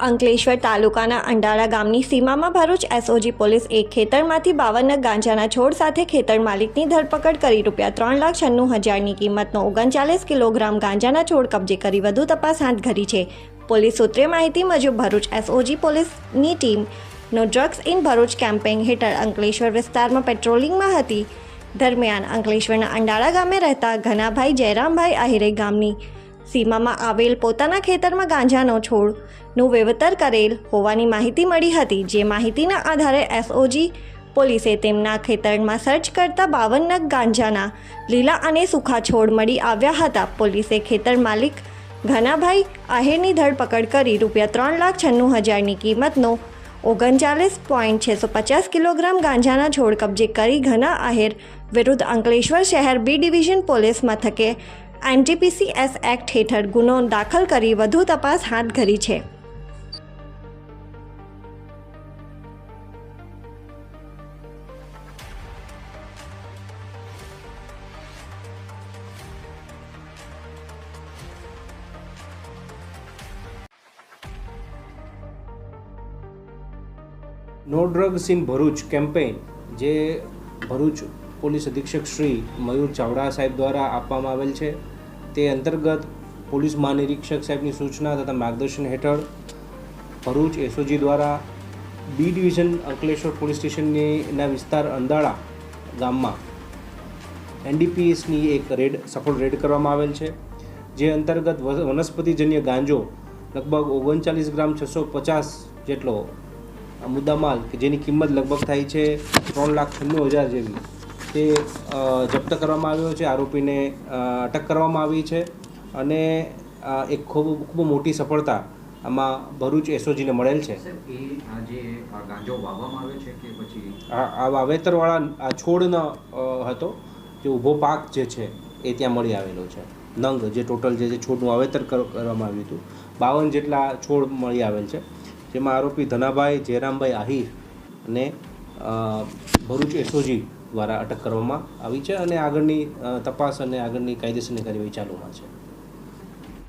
અંકલેશ્વર તાલુકાના અંડાળા ગામની સીમામાં ભરૂચ એસઓજી પોલીસ એક ખેતરમાંથી 52 નગ ગાંજાના છોડ સાથે ખેતર માલિકની ધરપકડ કરી ₹3,96,000ની કિંમતનો 39 કિલોગ્રામ ગાંજાના છોડ કબજે કરી વધુ તપાસ હાથ ધરી છે। પોલીસ સૂત્રે માહિતી મુજબ ભરૂચ એસઓજી પોલીસની ટીમનો ડ્રગ્સ ઇન ભરૂચ કેમ્પેઇન હેઠળ અંકલેશ્વર વિસ્તારમાં પેટ્રોલિંગમાં હતી। દરમિયાન અંકલેશ્વરના અંડાળા ગામે રહેતા ઘનાભાઈ જયરામભાઈ આહિરે ગામની સીમામાં આવેલ પોતાના ખેતરમાં ગાંજાનો છોડનું વેવેતર કરેલ હોવાની માહિતી મળી હતી। જે માહિતીના આધારે એસઓજી પોલીસે તેમના ખેતરમાં સર્ચ કરતા 52 નગ ગાંજાના લીલા અને સૂકા છોડ મળી આવ્યા હતા। પોલીસે ખેતર માલિક ઘનાભાઈ આહિરની ધરપકડ કરી ₹3,96,000ની કિંમતનો 39.650 કિલોગ્રામ ગાંજાના છોડ કબજે કરી ઘના આહિર વિરુદ્ધ અંકલેશ્વર શહેર બી ડિવિઝન પોલીસ મથકે NDPCS એક્ટ હેઠળ ગુનો દાખલ કરી વધુ તપાસ હાથ ધરી છે। No drugs in Bharuch campaign જે ભરૂચ પોલીસ અધિક્ષક શ્રી મયુર ચાવડા સાહેબ દ્વારા આપવામાં આવેલ છે તે અંતર્ગત પોલીસ મહાનિરીક્ષક સાહેબની સૂચના તથા માર્ગદર્શન હેઠળ ભરૂચ એસઓજી દ્વારા બી ડિવિઝન અંકલેશ્વર પોલીસ સ્ટેશનના વિસ્તાર અંડાળા ગામમાં NDPSની એક સફળ રેડ કરવામાં આવેલ છે। જે અંતર્ગત વનસ્પતિજન્ય ગાંજો લગભગ 39 ગ્રામ 650 જેટલો મુદ્દામાલ કે જેની કિંમત લગભગ થાય છે ₹3,96,000 જેવી તે જપ્ત કરવામાં આવ્યો છે। આરોપીને અટક કરવામાં આવી છે અને એક ખૂબ મોટી સફળતા આમાં ભરૂચ એસઓજીને મળેલ છે। આ વાવેતરવાળા આ છોડનો હતો જે ઊભો પાક જે છે એ ત્યાં મળી આવેલો છે। નંગ જે ટોટલ જે છોડનું વાવેતર કરવામાં આવ્યું હતું 52 જેટલા છોડ મળી આવેલ છે, જેમાં આરોપી ધનાભાઈ જયરામભાઈ આહિર અને ભરૂચ એસઓજી દ્વારા અટક કરવામાં આવી છે અને આગળની તપાસ અને આગળની કાયદેસરની કાર્યવાહી ચાલુમાં છે।